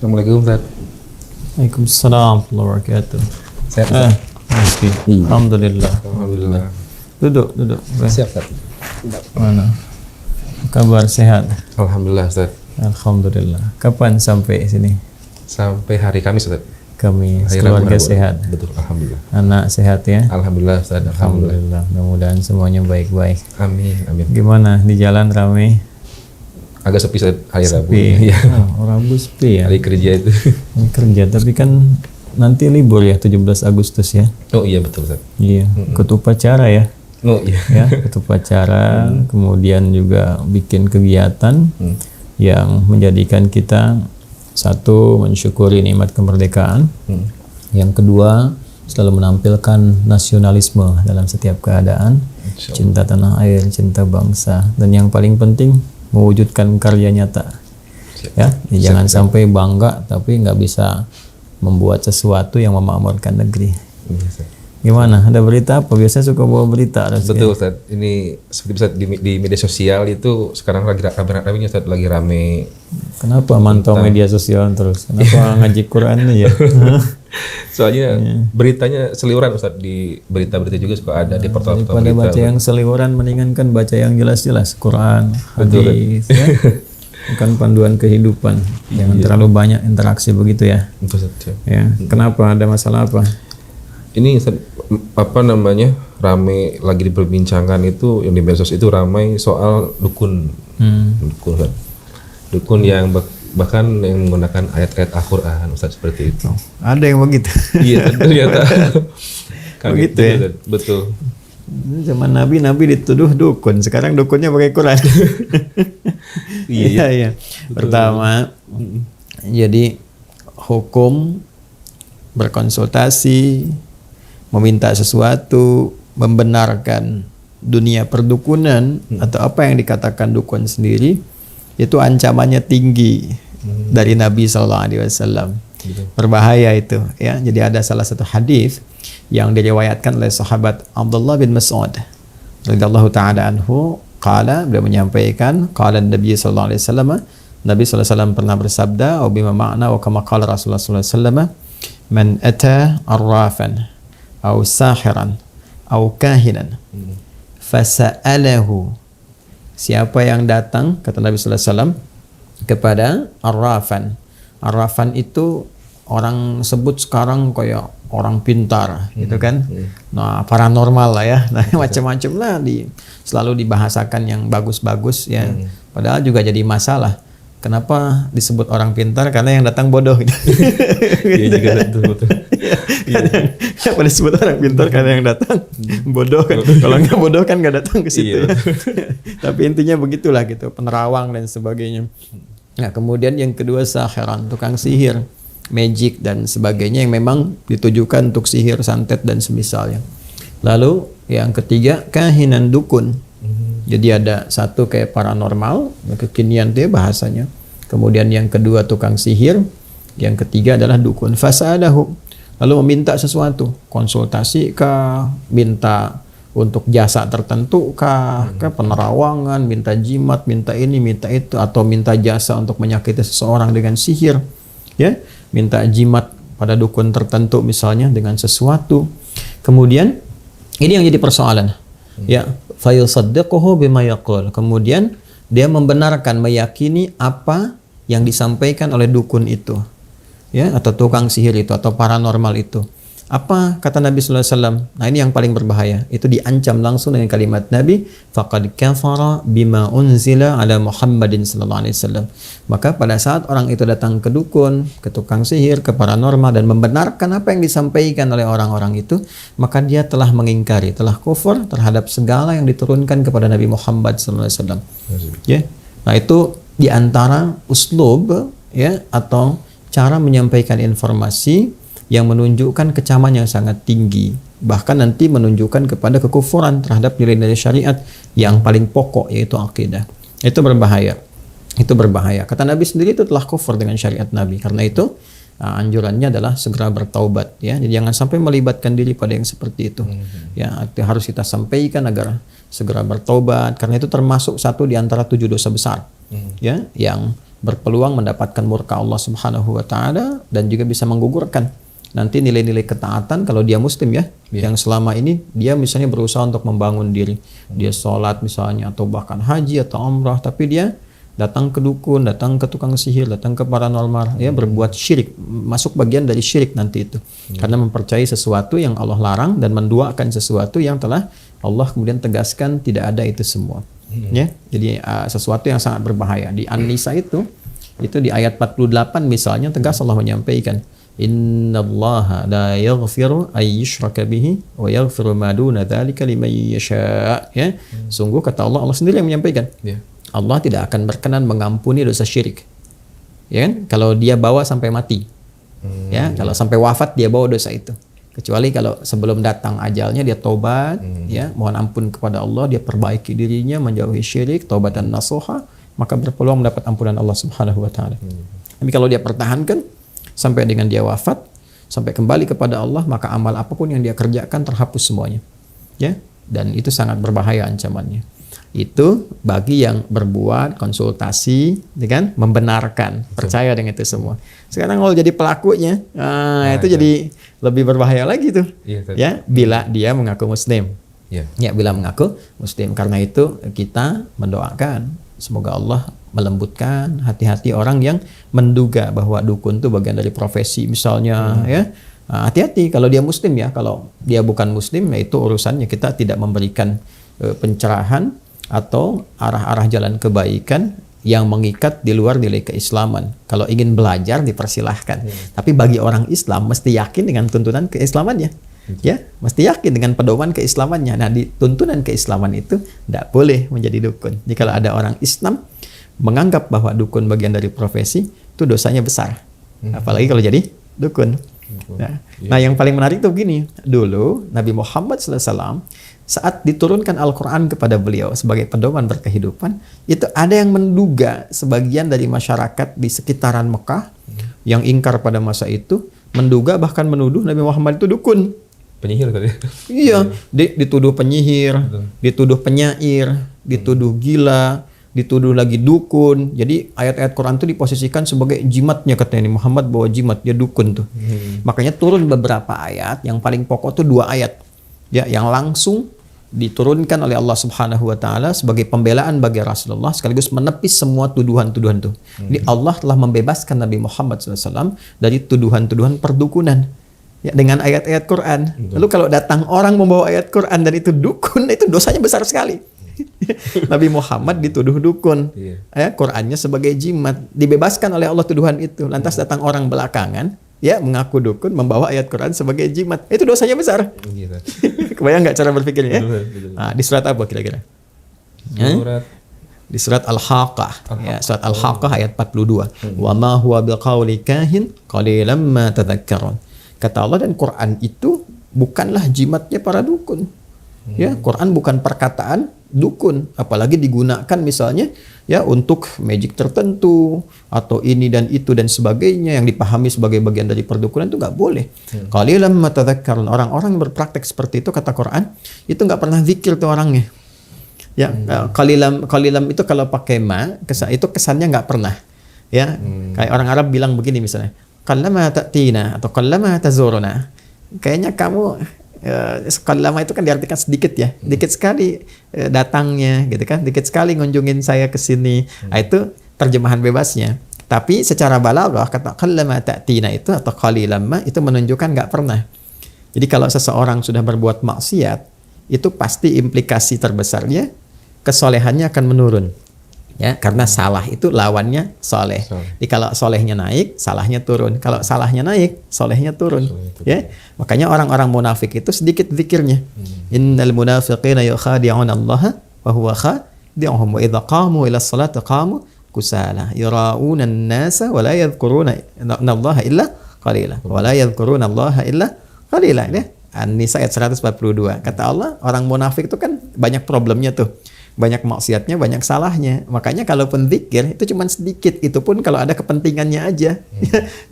Assalamualaikum Ustaz. Waalaikumsalam warahmatullahi wabarakatuh. Sehat Ustaz? Iya. Alhamdulillah. Alhamdulillah. Duduk. Siap Ustaz. Mana? Kabar sehat? Alhamdulillah Ustaz. Alhamdulillah. Kapan sampai sini? Sampai hari Kamis Ustaz. Kami Hari keluarga Rabu. sehat. Betul, alhamdulillah. Anak sehat ya? Alhamdulillah Ustaz. Alhamdulillah. Mudah-mudahan semuanya baik-baik. Amin. Gimana di jalan ramai? Agak sepi Ustaz hari Rabu. Sepi. Iya. Oh, Rabu sepi ya? Hari kerja itu. Kerja, tapi kan nanti libur ya 17 Agustus ya? Oh iya betul Ustaz. Iya, ikut upacara ya? Oh iya. Ya, ikut upacara, kemudian juga bikin kegiatan yang menjadikan kita satu mensyukuri nikmat kemerdekaan, yang kedua selalu menampilkan nasionalisme dalam setiap keadaan, cinta tanah air, cinta bangsa, dan yang paling penting mewujudkan karya nyata. Ya, jangan sampai bangga tapi nggak bisa membuat sesuatu yang memakmurkan negeri. Gimana? Ada berita apa? Biasanya suka bawa berita. Betul Ustaz. Ini seperti Ustaz di media sosial itu sekarang lagi rame-ramenya Ustaz, lagi rame. Kenapa mantau media sosial terus? Kenapa ngaji Quran ya? Soalnya beritanya seliweran Ustaz, di berita-berita juga suka ada di portal-portal Daripada berita. baca yang seliweran, mendingan kan baca yang jelas-jelas, Quran, hadis, ya. Bukan panduan kehidupan. Jangan terlalu banyak interaksi begitu ya. Betul Ustaz. Ya. Kenapa? Ada masalah apa? Ini apa namanya, rame lagi diperbincangkan itu yang di medsos itu ramai soal dukun. Dukun Ustaz. Dukun yang bahkan yang menggunakan ayat-ayat Al-Qur'an Ustaz, seperti itu. Ada yang begitu. Iya, ternyata. Begitu ya? Ustaz. Betul. Zaman Nabi dituduh dukun, sekarang dukunnya pakai Quran. Iya. Pertama, jadi hukum berkonsultasi, meminta sesuatu, membenarkan dunia perdukunan atau apa yang dikatakan dukun sendiri, itu ancamannya tinggi dari Nabi SAW. Berbahaya itu ya. Jadi ada salah satu hadis yang diriwayatkan oleh sahabat Abdullah bin Mas'ud radhiyallahu taala anhu, beliau menyampaikan, qala Nabi sallallahu alaihi wasallam, Nabi sallallahu alaihi wasallam pernah bersabda, "Wa bima ma'na wa kama qala Rasulullah sallallahu alaihi wasallam, man ata arrafan aw sahiran aw kahinan fasa'alahu." Siapa yang datang, kata Nabi sallallahu alaihi wasallam, kepada arrafan. Arrafan itu orang sebut sekarang kayak orang pintar, gitu kan. Nah, paranormal lah ya. Nah, macam-macam lah selalu dibahasakan yang bagus-bagus ya. Padahal juga jadi masalah. Kenapa disebut orang pintar? Karena yang datang bodoh. Iya juga betul. Kenapa disebut orang pintar? Karena yang datang bodoh kan. Kalau nggak bodoh kan nggak datang ke situ. Iya. Tapi intinya begitulah gitu, penerawang dan sebagainya. Nah, kemudian yang kedua sahiran, tukang sihir, magic dan sebagainya yang memang ditujukan untuk sihir, santet dan semisalnya. Lalu yang ketiga kahinan, dukun. Jadi ada satu kayak paranormal, kekinian dia bahasanya. Kemudian yang kedua tukang sihir, yang ketiga adalah dukun. Fasadahu, lalu meminta sesuatu, konsultasi kah, minta untuk jasa tertentu kah, penerawangan, minta jimat, minta ini, minta itu, atau minta jasa untuk menyakiti seseorang dengan sihir, ya, minta jimat pada dukun tertentu misalnya dengan sesuatu. Kemudian ini yang jadi persoalan, ya, fayusaddiquhu bima yaqul. Kemudian dia membenarkan, meyakini apa yang disampaikan oleh dukun itu, ya, atau tukang sihir itu, atau paranormal itu. Apa kata Nabi sallallahu alaihi wasallam? Nah, ini yang paling berbahaya. Itu diancam langsung dengan kalimat Nabi, faqad kafara bima unzila ala Muhammadin sallallahu alaihi wasallam. Maka pada saat orang itu datang ke dukun, ke tukang sihir, ke paranormal dan membenarkan apa yang disampaikan oleh orang-orang itu, maka dia telah mengingkari, telah kufur terhadap segala yang diturunkan kepada Nabi Muhammad sallallahu alaihi wasallam. Ya. Nah, itu di antara uslub, ya, atau cara menyampaikan informasi yang menunjukkan kecaman yang sangat tinggi, bahkan nanti menunjukkan kepada kekufuran terhadap nilai-nilai syariat yang paling pokok, yaitu akidah. Itu berbahaya. Itu berbahaya. Kata Nabi sendiri itu telah kufur dengan syariat Nabi. Karena itu anjurannya adalah segera bertaubat, ya. Jadi jangan sampai melibatkan diri pada yang seperti itu. Ya, harus kita sampaikan agar segera bertaubat, karena itu termasuk satu di antara 7 dosa besar, ya, yang berpeluang mendapatkan murka Allah Subhanahu wa taala dan juga bisa menggugurkan nanti nilai-nilai ketaatan kalau dia muslim ya, yang selama ini dia misalnya berusaha untuk membangun diri, dia sholat misalnya atau bahkan haji atau umrah, tapi dia datang ke dukun, datang ke tukang sihir, datang ke paranormal, ya berbuat syirik, masuk bagian dari syirik nanti itu, karena mempercayai sesuatu yang Allah larang dan menduakan sesuatu yang telah Allah kemudian tegaskan tidak ada itu semua, ya. Jadi sesuatu yang sangat berbahaya. Di An-Nisa itu di ayat 48 misalnya tegas Allah menyampaikan, Innallaha la yaghfiru ay yushraka bihi wa yaghfiru ma duna dzalika liman yasha. Ya. Sungguh kata Allah sendiri yang menyampaikan. Allah tidak akan berkenan mengampuni dosa syirik. Ya kan? Kalau dia bawa sampai mati. Ya, kalau sampai wafat dia bawa dosa itu. Kecuali kalau sebelum datang ajalnya dia tobat, ya, mohon ampun kepada Allah, dia perbaiki dirinya, menjauhi syirik, tobat dan nasuha, maka berpeluang mendapat ampunan Allah Subhanahu wa taala. Tapi kalau dia pertahankan sampai dengan dia wafat, sampai kembali kepada Allah, maka amal apapun yang dia kerjakan terhapus semuanya. Ya, dan itu sangat berbahaya ancamannya. Itu bagi yang berbuat konsultasi, kan, membenarkan, percaya dengan itu semua. Sekarang kalau jadi pelakunya, itu jadi lebih berbahaya lagi tuh. Ya, bila dia mengaku muslim. Ya, bila mengaku muslim. Karena itu kita mendoakan semoga Allah melembutkan hati-hati orang yang menduga bahwa dukun itu bagian dari profesi misalnya, ya. Hati-hati kalau dia muslim ya. Kalau dia bukan muslim, ya itu urusannya. Kita tidak memberikan pencerahan atau arah-arah jalan kebaikan yang mengikat di luar nilai keislaman. Kalau ingin belajar dipersilahkan. Tapi bagi orang Islam mesti yakin dengan tuntunan keislamannya. Ya, mesti yakin dengan pedoman keislamannya. Nah, di tuntunan keislaman itu tidak boleh menjadi dukun. Jadi kalau ada orang Islam menganggap bahwa dukun bagian dari profesi, itu dosanya besar. Apalagi kalau jadi dukun. Nah, yang paling menarik itu begini. Dulu Nabi Muhammad SAW saat diturunkan Al-Quran kepada beliau sebagai pedoman berkehidupan, itu ada yang menduga sebagian dari masyarakat di sekitaran Mekah yang ingkar pada masa itu, menduga bahkan menuduh Nabi Muhammad itu dukun. Penyihir tadi. Iya, dituduh penyihir, dituduh penyair, dituduh gila, dituduh lagi dukun. Jadi ayat-ayat Quran itu diposisikan sebagai jimatnya, katanya Muhammad bawa jimat, dia dukun tuh. Makanya turun beberapa ayat, yang paling pokok tuh 2 ayat. Ya, yang langsung diturunkan oleh Allah Subhanahu wa taala sebagai pembelaan bagi Rasulullah sekaligus menepis semua tuduhan-tuduhan itu. Jadi Allah telah membebaskan Nabi Muhammad SAW dari tuduhan-tuduhan perdukunan. Ya, dengan ayat-ayat Quran. Lalu kalau datang orang membawa ayat Quran dan itu dukun, itu dosanya besar sekali. Nabi Muhammad dituduh dukun, ya, Qurannya sebagai jimat, dibebaskan oleh Allah tuduhan itu. Lantas datang orang belakangan, ya, mengaku dukun, membawa ayat Quran sebagai jimat, itu dosanya besar. Kebayang nggak cara berpikirnya? Nah, di surat apa kira-kira? Di surat Al-Haqqah, ya, surat Al-Haqqah ayat 42. Wa ma huwa biqauli kahin qalilan ma tadhakkarun. Kata Allah, dan Quran itu bukanlah jimatnya para dukun. Ya, Quran bukan perkataan dukun, apalagi digunakan misalnya ya untuk magic tertentu atau ini dan itu dan sebagainya yang dipahami sebagai bagian dari perdukunan, itu nggak boleh. Qalilan ma tadhakkarun. Orang-orang yang berpraktek seperti itu, kata Quran, itu nggak pernah zikir tuh orangnya. Ya, qalilan itu kalau pakai ma, itu kesannya nggak pernah. Ya, kayak orang Arab bilang begini misalnya, qallama ta'tina atau qallama tazuruna. Kayaknya kamu qallama itu kan diartikan sedikit ya, dikit sekali datangnya gitu kan, dikit sekali ngunjungin saya ke sini. Nah, itu terjemahan bebasnya. Tapi secara balaghah kata qallama ta'tina itu atau qalilan ma itu menunjukkan nggak pernah. Jadi kalau seseorang sudah berbuat maksiat, itu pasti implikasi terbesarnya kesolehannya akan menurun. Ya, karena salah itu lawannya soleh. Jadi kalau solehnya naik, salahnya turun. Kalau salahnya naik, solehnya turun. Ya, makanya orang-orang munafik itu sedikit zikirnya. Innal munafiqina yukhadi'una Allah wa huwa khadi'uhum wa idza qamu ila sholati qamu kusala yura'una an-nasa wa la yadhkuruna Allah illa qalila wa la yadhkuruna Allah illa qalila. Ya. An-Nisa ayat 142. Kata Allah, orang munafik itu kan banyak problemnya tuh. Banyak maksiatnya, banyak salahnya. Makanya kalaupun zikir itu cuma sedikit, itu pun kalau ada kepentingannya aja.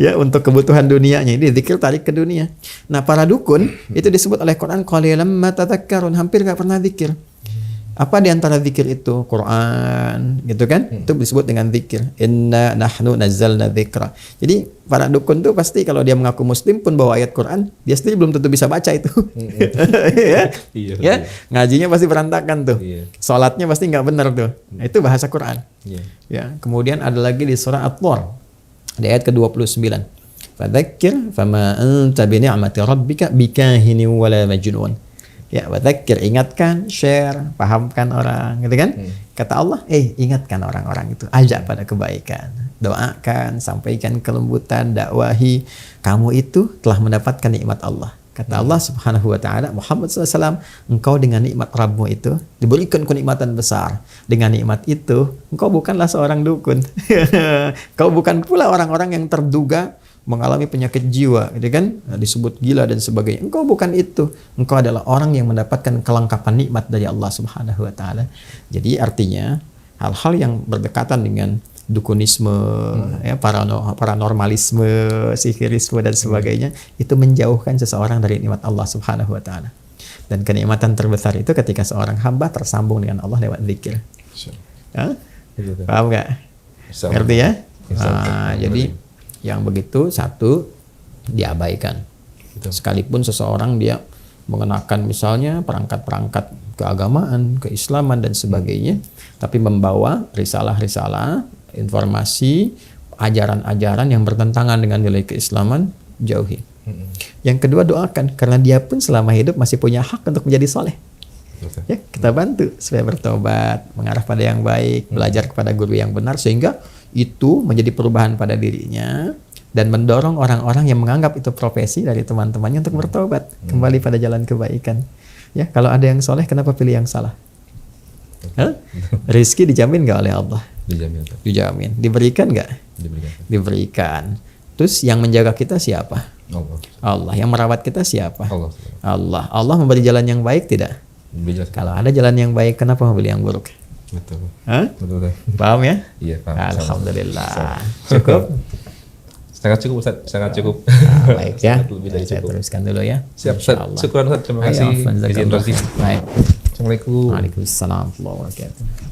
Ya, untuk kebutuhan dunianya. Ini zikir tarik ke dunia. Nah, para dukun itu disebut oleh Quran qalilan ma tadhakkarun, hampir enggak pernah zikir. Apa di antara zikir itu? Quran, gitu kan? Itu disebut dengan zikir. Inna nahnu nazzalna dzikra. Jadi para dukun tuh pasti kalau dia mengaku muslim pun bawa ayat Quran, dia sendiri belum tentu bisa baca itu. Ya? Iya. Ya, ngajinya pasti berantakan tuh. Iya. Salatnya pasti nggak benar tuh. Nah, itu bahasa Quran. Iya. Ya, kemudian ada lagi di surah At-Tur di ayat ke-29. Fadzakir fama anta bi ni'mati rabbika bikahinin wala majnun. Ya, wadzakir, ingatkan, share, pahamkan orang, gitu kan? Kata Allah, ingatkan orang-orang itu, ajak pada kebaikan, doakan, sampaikan kelembutan, dakwahi. Kamu itu telah mendapatkan nikmat Allah. Kata Allah Subhanahu wa taala, Muhammad SAW, engkau dengan nikmat Rabbmu itu diberikan kenikmatan besar. Dengan nikmat itu, engkau bukanlah seorang dukun. Kau bukan pula orang-orang yang terduga mengalami penyakit jiwa, gitu kan? Disebut gila dan sebagainya. Engkau bukan itu. Engkau adalah orang yang mendapatkan kelengkapan nikmat dari Allah Subhanahu wa taala. Jadi artinya hal-hal yang berdekatan dengan dukunisme, ya, paranormalisme, sihirisme dan sebagainya, itu menjauhkan seseorang dari nikmat Allah Subhanahu wa taala. Dan kenikmatan terbesar itu ketika seorang hamba tersambung dengan Allah lewat zikir. Paham nggak? Ngerti ya? Jadi yang begitu satu diabaikan. Sekalipun seseorang dia mengenakan misalnya perangkat-perangkat keagamaan, keislaman dan sebagainya, tapi membawa risalah-risalah, informasi, ajaran-ajaran yang bertentangan dengan nilai keislaman, jauhi. Yang kedua, doakan, karena dia pun selama hidup masih punya hak untuk menjadi soleh. Ya, kita bantu supaya bertobat, mengarah pada yang baik, belajar kepada guru yang benar, sehingga itu menjadi perubahan pada dirinya dan mendorong orang-orang yang menganggap itu profesi dari teman-temannya untuk bertobat, kembali pada jalan kebaikan. Ya, kalau ada yang soleh, kenapa pilih yang salah? Rizki dijamin nggak oleh Allah? Dijamin. Diberikan nggak? Diberikan. Terus yang menjaga kita siapa? Allah. Yang merawat kita siapa? Allah. Allah memberi jalan yang baik tidak? Kalau ada jalan yang baik, kenapa memilih yang buruk? Betul. Betul. Paham ya? Iya, paham. Alhamdulillah. Cukup? Sangat cukup Ustaz, sangat cukup. Baik ya. Lebih dari Saya cukup. teruskan dulu ya. Siap Ustaz. Syukuran Ustaz, terima kasih. Izin rezeki. Assalamualaikum. Waalaikumsalam warahmatullahi wabarakatuh.